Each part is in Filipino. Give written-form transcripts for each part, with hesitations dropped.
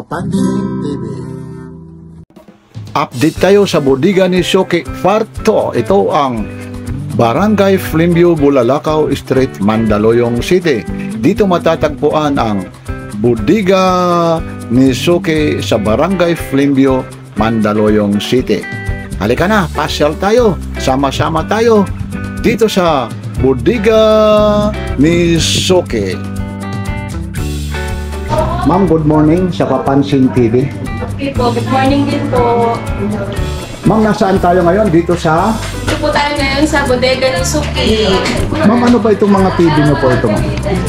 Papansin TV. Update tayo sa bodega ni Shoki Farto. Ito ang Barangay Flimview, Bulalakaw Street, Mandaluyong City. Dito matatagpuan ang bodega ni Shoki sa Barangay Flimview, Mandaluyong City. Halika na, pasyal tayo, sama-sama tayo dito sa bodega ni Shoki. Ma'am, good morning sa Papansin TV. Okay po, good morning din po. Ma'am, nasaan tayo ngayon? Dito sa... Dito po tayo ngayon sa bodega ni Shoki. Ma'am, ano ba itong mga TV nyo po ito, ma'am?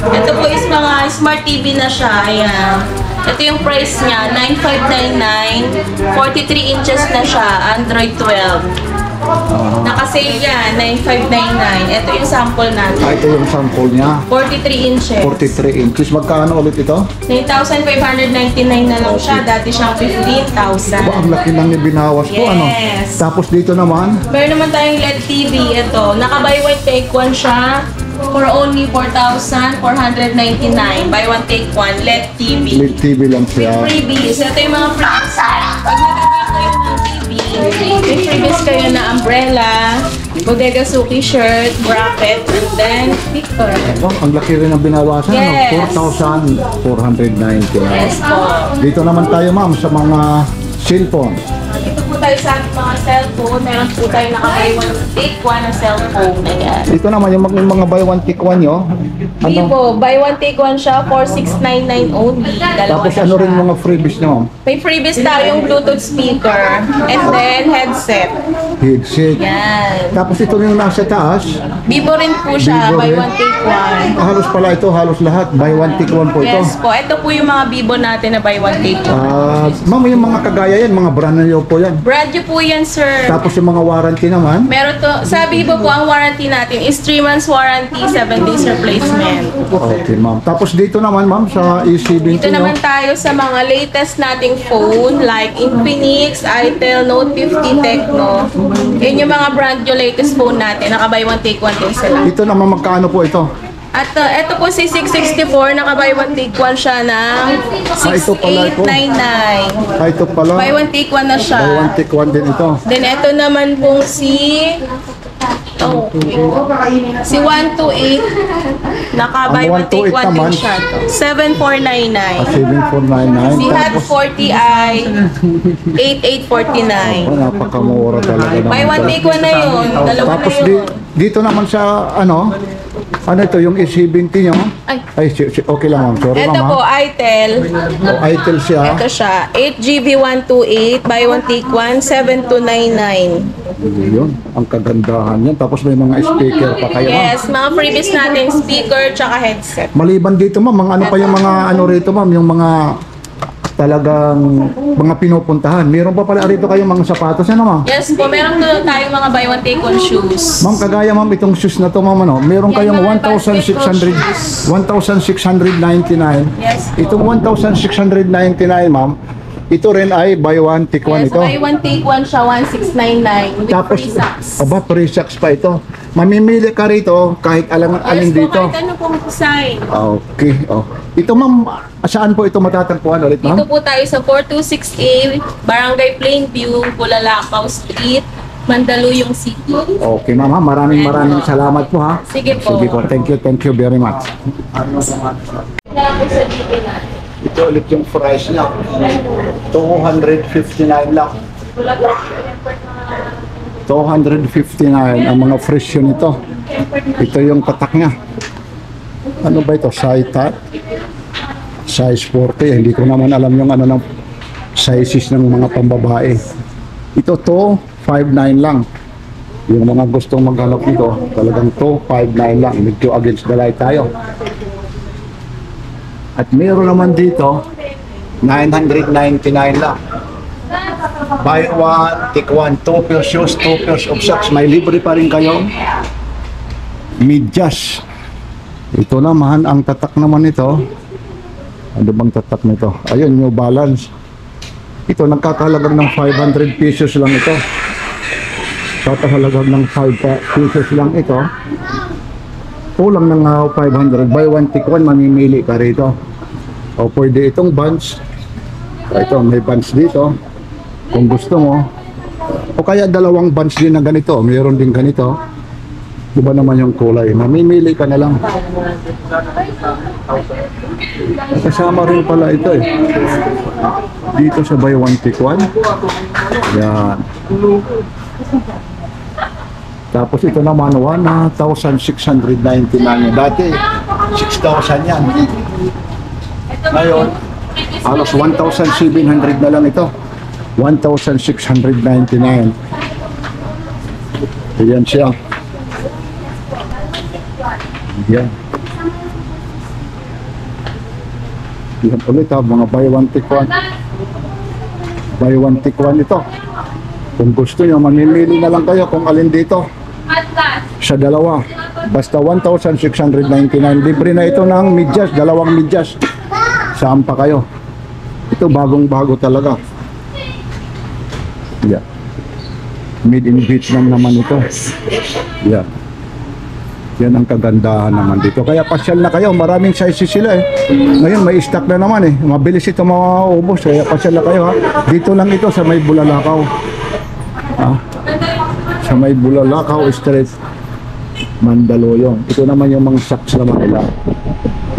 Ito po is mga smart TV na siya. Ayan. Ito yung price niya, 9,599. 43 inches na siya, Android 12. Naka-sale yan, 9,599. Ito yung sample natin. Ito yung sample niya. 43 inches. 43 inches. Magkano ulit ito? 9,599 na lang siya. Dati siyang 15,000. Ang laki lang yung binawas ko, ano? Yes. Tapos dito naman, Meron naman tayong LED TV. Ito, naka-buy one take one siya for only 4,499. Buy one take one, LED TV. LED TV lang siya. Freebies. Ito yung mga freebies. Pag nagkakaroon kayo ng TV, may freebies kayo na umbrella, Bodega Shoki shirt, bracket, and then sticker. Ang laki rin ang binawasan, Yes. no? 4,490. Yes po. Dito naman tayo, ma'am, sa mga cellphone. Dito po tayo sa ating mga cellphone. Meron po tayo naka-buy one take one na cellphone. Ayan. Dito naman yung mga buy one take one nyo. Vivo, buy one take one siya, 4,699 only. Dalawa Tapos na ano siya. rin mga freebies nyo, ma'am? May freebies tayong Bluetooth speaker and then headset. Headset. Yan. Tapos ito yung nasa taas. Vivo rin po siya, Vivo buy rin. one take one. Halos pala ito, halos lahat. Buy one take one po ito. Yes po, ito po yung mga Vivo natin na buy one take one. Ma'am, yung mga kagaya yan, mga brand nyo po yan. Brand new po yan, sir. Tapos yung mga warranty naman. Meron to, sa Vivo po, ang warranty natin is 3 months warranty, 7 days replacement. Okay, ma'am. Tapos dito naman, ma'am, sa EC20 Dito naman tayo sa mga latest nating phone like Infinix, Itel, Note 50, Tecno. Yun yung mga brand new latest phone natin. Naka-buy one take one din sila. Ito naman, magkano po ito? At ito po si 664, naka-buy one take one siya ng ito pala ito. 6,899. Ito pala. Buy one take one na siya. Buy one take one din ito. Then ito naman pong si 128, naka-buy Ang one take 128 one din naman, siya. 7,499. 7499. Si Hat 40i, 8849. Napakamura talaga naman. Buy one take one na yun. Dalawa na Tapos yun. dito naman sa, ano ito, yung E70 nyo? Ay. Okay lang, ma'am. Sorry, Ito ma'am. po, Itel. Itel siya. Ito siya. 8GB 128, buy one take one, 7299. Yun, ang kagandahan yan. Tapos may mga speaker pa kayo, ma'am. Yes, mga freebies natin, speaker tsaka headset. Maliban dito, ma'am, mga ano pa yung mga ano rito, ma'am, yung mga talagang mga pinupuntahan. Meron pa pala rito kayong mga sapatos, ano, ma'am? Yes po, meron doon tayong mga buy one take one shoes. Ma'am, kagaya, ma'am, itong shoes na to, ma'am, ano, meron Yan, kayong mga 1,600, 1,699. Yes po. Itong 1,699, ma'am, ito rin ay buy one, take one Yes, ito. buy one take one siya, 1,699 with Tapos, free socks. aba, free socks pa ito. Mamimili ka rito kahit alin Yes po, dito. kahit ano pong design. Okay, oh. Ito, ma'am, saan po ito matatagpuan ulit, Dito ma'am? po tayo sa 426A, Barangay Plainview, Bulalakaw Street, Mandaluyong City. Okay, ma'am, ha? Maraming salamat po, ha? Sige po. Sige po, thank you very much. Kaya po sa dito natin. Ito ulit yung price niya. 259 lang. 259 ang mga presyo nito. Ito yung tatak niya. Ano ba ito? Size 40. Hindi ko naman alam yung ano ng sizes ng mga pambabae. Ito 259 lang. Yung mga gustong maghanap nito, talagang 259 lang. Medyo against the light tayo. At meron naman dito 999 lang. Buy one, take one, 2 pairs shoes, 2 pairs of socks. May libre pa rin kayong medyas. Ito naman, ang tatak naman nito. Ano bang tatak nito? Ayun, New Balance. Ito, nagkakahalagang ng 500 pesos lang ito. Kakahalagang ng 5 pesos lang ito. Kulang ng 500. Buy one, take one, mamimili ka rito. O pwede itong Vans. Ito, may buns dito. Kung gusto mo. O kaya dalawang buns din na ganito. Mayroon din ganito. Iba naman yung kulay. Mamimili ka na lang. Kasama rin pala ito eh. Dito sa buy one take one. Yan. Tapos ito naman 1,699. Dati 6,000 yan. Ngayon, halos 1,700 na lang ito. 1,699. Ayan siya. Yan. Yan ulit ha, mga buy one take one. Buy one take one ito. Kung gusto nyo, mamimili na lang kayo kung alin dito. Sa dalawa. Basta 1,699. Libre na ito ng medyas, dalawang medyas. Saan pa kayo? Ito bagong bago talaga. Yan. Made in Vietnam naman ito. Yan. Yan ang kagandahan naman dito. Kaya pasyal na kayo, maraming sizes sila eh. Ngayon may stock na naman eh. Mabilis ito maubos. Kaya pasyal na kayo ha. Dito lang ito sa may Bulalakaw. Ha? Sa may Bulalakaw Street, Mandaluyong. Ito naman yung mga socks naman nila.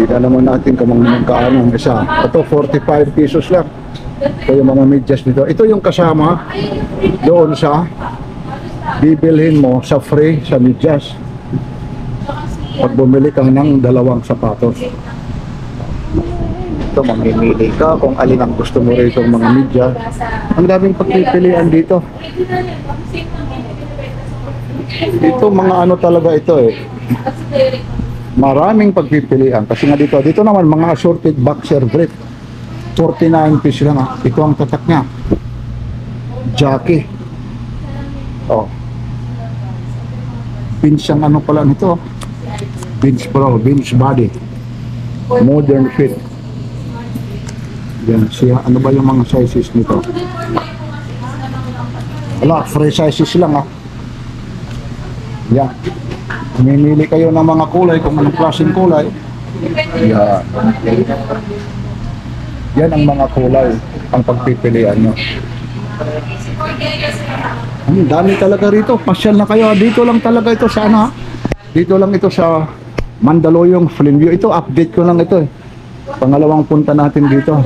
Kita naman natin kung magkaano ang isa. Ito 45 pesos lang. Ito yung mga medyas nito. Ito yung kasama doon sa bibilhin mo sa free sa medyas. Pag bumili ka ng dalawang sapatos. Ito, mamimili ka kung alin ang gusto mo rito mga medyas. Ang daming pagpipilian dito. Ito mga ano talaga ito eh. Maraming pagpipilian. Kasi nga dito naman mga assorted boxer brief. 49 pesos lang ah. Ito ang tatak niya. Jockey. Oh. Pins ang ano pala nito. Bench Pro, bench body, modern fit. Yan siya. Ano ba yung mga sizes nito? Wala, free sizes lang ah. Yan. Mamimili kayo ng mga kulay kung anong klaseng kulay. Yan. Yan ang mga kulay ang pagpipilian nyo. Dami talaga rito. Pasyal na kayo. Dito lang talaga ito sa ano. Dito lang ito sa Mandaluyong Flimview. Ito, update ko lang ito eh. Pangalawang punta natin dito.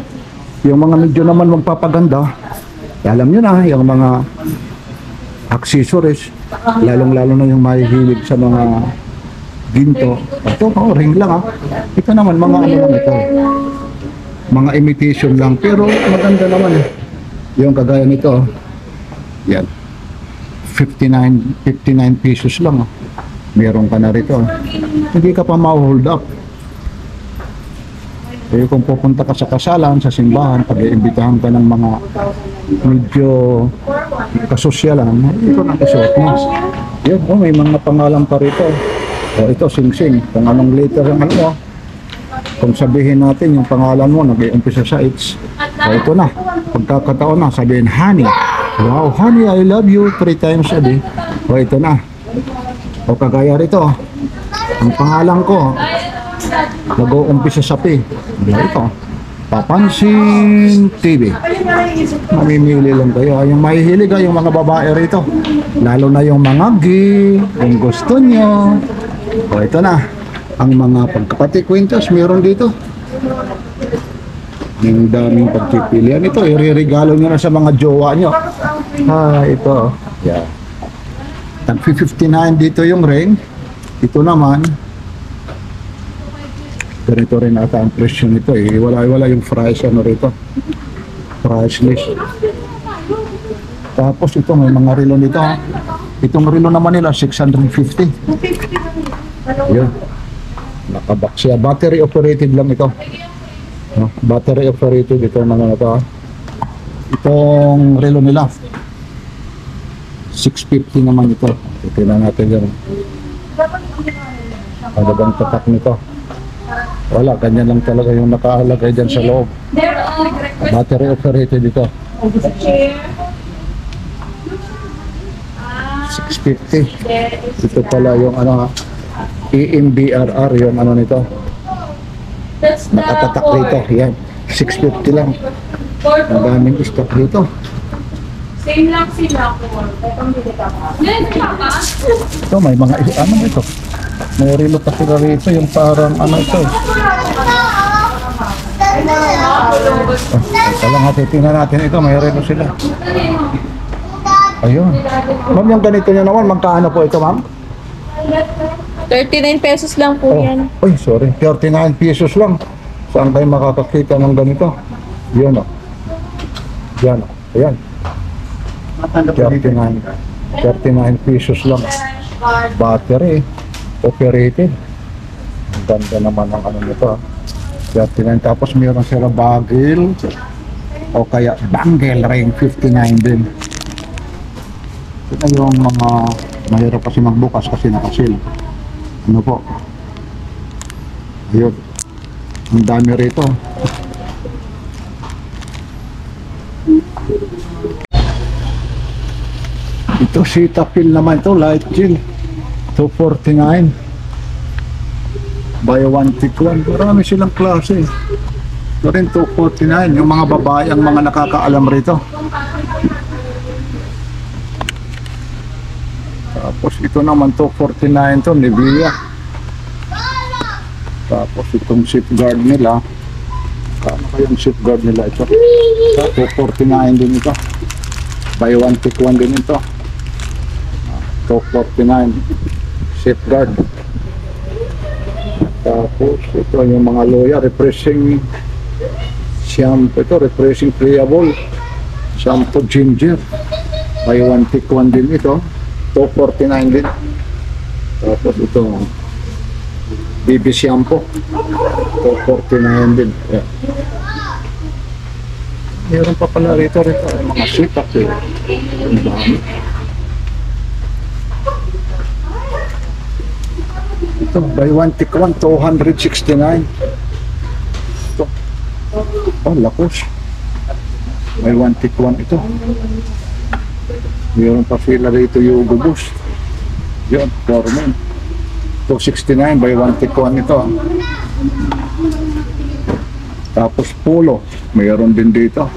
Yung mga medyo naman magpapaganda, alam nyo na, yung mga accessories, lalong-lalo na yung mahihilig sa mga ginto. Ito, oh, ring lang ah. Ito naman, mga ano lang ito. Mga imitation lang, pero maganda naman eh. Yung kagaya nito, yan. 59 pesos lang. Meron ka na rito. Hindi ka pa ma-hold up. Eh kung pupunta ka sa kasalan, sa simbahan, pag-iimbitahan ka ng mga medyo kasosyalan, ito na isuot mo. Yun, oh, may mga pangalan pa rito. O ito, Sing-Sing. Kung anong letter ang ano mo. Kung sabihin natin yung pangalan mo, nag-iumpisa sa H. O ito na. Pagkakataon na, sabihin, honey. Wow, honey, I love you 3 times a day. O ito na. O kagaya rito. Ang pangalan ko, nag-uumpisa sa P. Ito. Papansin TV. Mamimili lang kayo. Yung mahihilig yung mga babae rito. Lalo na yung mga gay. Kung gusto nyo. O ito na. Ang mga pagkapati-kwintas meron dito. Yung daming pagpipilian. Ito, iririgalo nyo na sa mga jowa nyo. Ito. Yeah. Tag 59 dito yung ring. Ito naman. Ganito rin ata ang presyo nito eh. Wala yung price ano rito. Price list. Tapos ito may mga relo nito. Itong relo naman nila 650. Yun. Nakabox siya. Battery operated lang ito. Battery operated ito mga ito. Itong relo nila 650 naman ito. Tingnan natin yan. Ano bang tatak nito? Wala, ganyan lang talaga yung nakaalagay dyan sa loob. Battery operated ito. 650. Ito pala yung ano, EMBRR yung ano nito. Nakatatak dito. Yan. 650 lang. Ang daming stock dito. Same lang sila po. Yan, papa. Ito, may mga ano ito. May relo pa sila rito, yung parang ano ito. Ito lang natin, tingnan natin ito, may relo sila. Ayun. Ma'am, yung ganito nyo naman, magkaano po ito, ma'am? 39 pesos lang po yan. Ay, sorry. 39 pesos lang. Saan kayo makakakita ng ganito? Yan o. Yan o. Ayan. 39 pesos lang. Battery. Operated. Ang ganda naman ng ano nito. 39. Tapos mayroon sila bagel. O kaya bangle ring 59 din. Ito yung mga mahirap kasi magbukas kasi nakasil. Ano po? Ayun. Ang dami rito. Ito Cetaphil naman ito, light gel. 249. Buy one take one. Marami silang klase. Ito rin 249. Yung mga babae ang mga nakakaalam rito. Tapos ito naman 249 to, Nivea. Tapos itong safeguard nila. Kano kayong safeguard nila ito? 249 din ito. Buy one take one din ito. 249 safeguard. Tapos ito yung mga loya, refreshing shampoo ito, refreshing playable shampoo ginger. Buy one take one din ito. 249 din. Tapos ito BB shampoo 249 din. Yeah. Meron pa pala rito mga sitak eh. Ang dami. Ito buy one take one 269. Ito oh lakos. Buy one take one ito. Meron pa sila rito yung Boost. Yan, Formen. 269 by 1 take 1 ito. Tapos Polo. Meron din dito.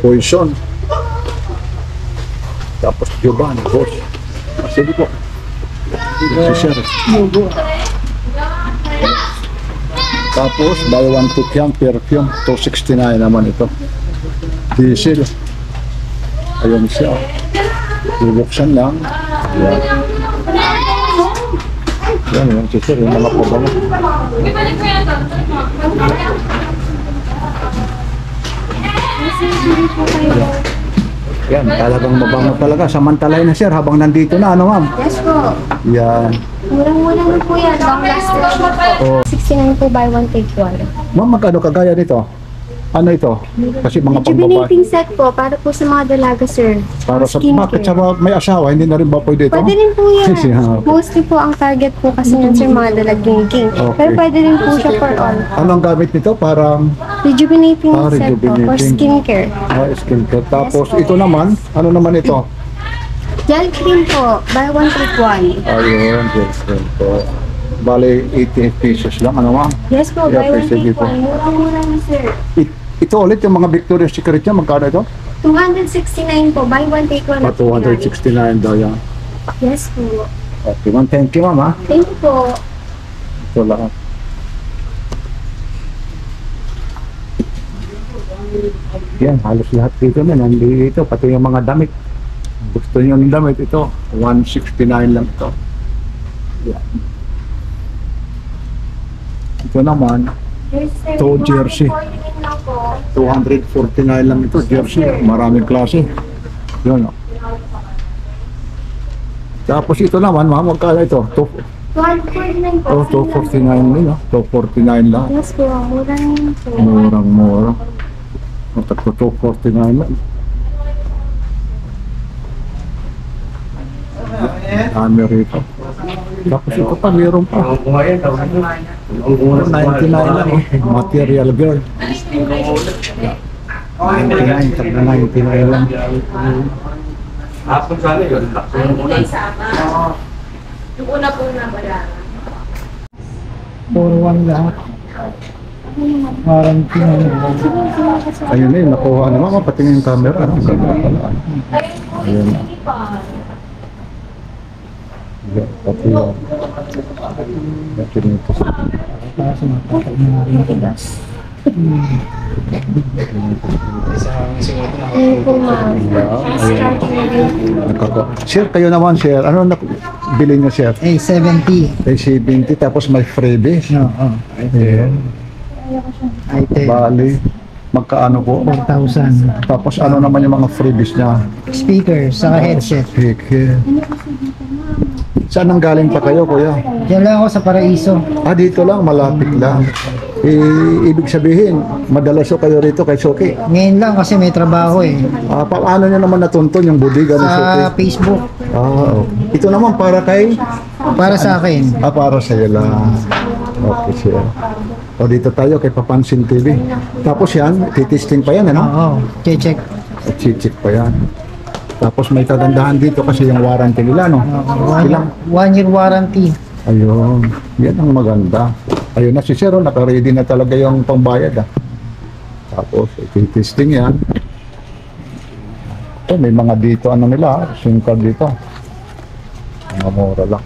Poison. Tapos Joban. Boss. Sige po. Si Sir. Tapos buy 1 take 1 perfume. 269 naman ito. Diesel. Ayun siya. Bubuksan lang. Yan. Yan, yung sisir, yung mga pabango. Yan, talagang mabango talaga. Samantalay na sir, habang nandito na, ano ma'am? Yes po. Yan. Murang-murang na po yan. Long lasting po. 69 po buy one take one. Ma'am, magkano kagaya nito? Ano ito? Kasi mga Rejuvenating set po para po sa mga dalaga, sir. Para sa bakit sa Skincare. may asawa, hindi na rin ba pwede ito? Pwede rin po yan. Yeah. Mostly po ang target po kasi yan, sir, mga dalagang king. Okay. Pero pwede rin po siya for all. Ano ang gamit nito? Parang Rejuvenating set po for rejuvenating. skincare. Skincare. Tapos Yes, po. ito naman, ano naman ito? Gel cream po, buy one take one. Ayun, different po. Bale, 80 pesos lang, ano ma'am? Yes po, Yeah, buy one sige take po. one. Murang-murang na, sir. Ito ulit yung mga Victoria's Secret niya, magkano ito? 269 po, buy one take one. 269 daw yan. Yes po. Okay, ma'am, thank you ma'am ha. Thank you po. Ito lahat. Yan, halos lahat dito na, nandito, pati yung mga damit. Gusto niyo ng damit, ito, 169 lang ito. Yan. Ito naman, To jersey. 249 lang ito, jersey. Maraming klase. Yun o. Tapos ito naman, ma'am, magkala ito? 249 po. 249 din, 249 lang. Yes po, murang yun po. Murang-mura. Matagpo 249 lang. Dami rito. Tapos ito pa, meron pa. 99 lang, Material Girl. 99, tagna 99 lang. Hapon sana yun. Yung una po na bayaran. 4-1 lahat. Warranty na. Ayun na yun, nakuha naman. Patingin yung camera. Ang ganda pala. Ayun na. Ayan, pati yun. Pati nito sa... Para sa mga kapag na rin tigas. Ayun po, ma'am. Starting na din po. Sir, kayo naman, sir. Ano na bilhin nyo, sir? A70. Ay, 70, tapos may freebies. Oo. Ayun. I10. Bali, magkaano po? 4,000. Tapos ano naman yung mga freebies niya? Speaker, saka headset. Heke. Saan ang galing pa kayo, kuya? Diyan lang ako sa Paraiso. Ah, dito lang, malapit lang. Ibig sabihin, madalas o kayo rito kay Soki. Ngayon lang kasi may trabaho eh. Paano nyo naman natuntun yung budiga ni Soki? Sa Facebook. Ah, okay. Ito naman para kay... Para sa akin. Para sa'yo lang. Okay, sir. O dito tayo kay Papansin TV. Tapos yan, titisting pa yan, ano? Oo. Check. At chichik pa yan. Tapos may kagandahan dito kasi yung warranty nila, no? Ilang? 1 year warranty. Ayun. Yan ang maganda. Ayun na si Sir, oh, naka-ready na talaga yung pambayad, ah. Tapos, titisting yan. Ito, may mga dito, ano nila, SIM card dito. Mga mura lang.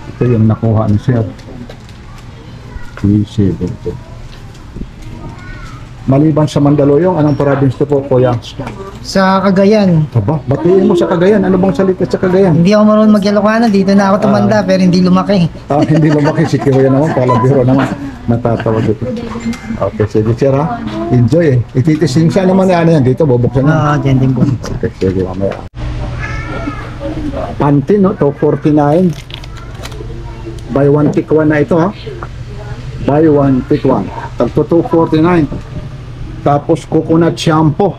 Ito yung nakuha ni Sir. P7 ito. Maliban sa Mandaluyong, anong province to po, kuya? Sa Cagayan. Aba, batiin mo sa Cagayan. Ano bang salita sa Cagayan? Hindi ako marunong mag-Ilocano. Dito na ako tumanda pero hindi lumaki. Hindi lumaki si Kuya naman, palabiro naman. Natatawa dito. Okay, sige sir ha. Enjoy eh. Ititising siya naman ano yan dito, bubuksan na. Dyan din po. Okay, sige mamaya. Panty no, 249. Buy one take one na ito ha. Buy one take one. Tagto 249. Tapos coconut shampoo.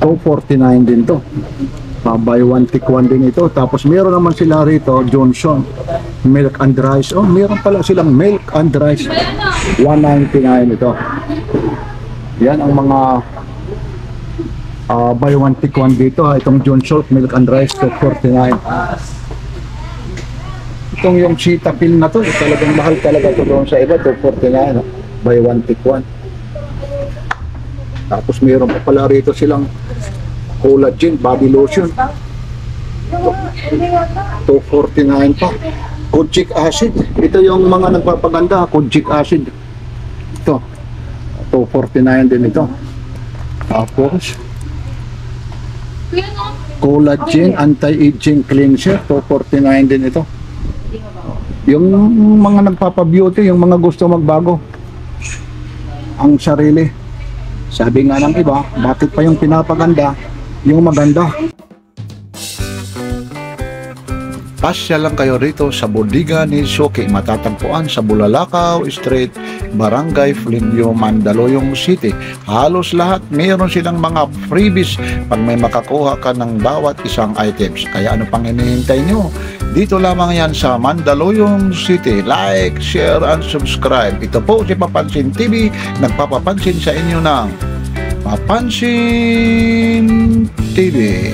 249 din to. Buy one take one din ito. Tapos meron naman sila rito Johnson milk and rice. Oh, meron pala silang milk and rice. 199 ito. Yan ang mga buy one take one dito ha. Itong Johnson milk and rice 249. Itong yung Cetaphil na to, talagang mahal talaga to doon sa iba, 249 no? Buy one take one. Tapos meron pa pala rito silang collagen body lotion. 249 pa. Kojic acid. Ito yung mga nagpapaganda, kojic acid. Ito. 249 din ito. Tapos collagen anti-aging cleanser, 249 din ito. Yung mga nagpapa-beauty, yung mga gusto magbago ang sarili. Sabi nga ng iba, bakit pa yung pinapaganda yung maganda? Pasya lang kayo rito sa Bodega ni Soki, matatagpuan sa Bulalakaw Street, Barangay Flimbio, Mandaluyong City. Halos lahat mayroon silang mga freebies pag may makakuha ka ng bawat isang items. Kaya ano pang hinihintay nyo? Dito lamang yan sa Mandaluyong City. Like, share, and subscribe. Ito po si Papansin TV, nagpapapansin sa inyo ng Papansin TV.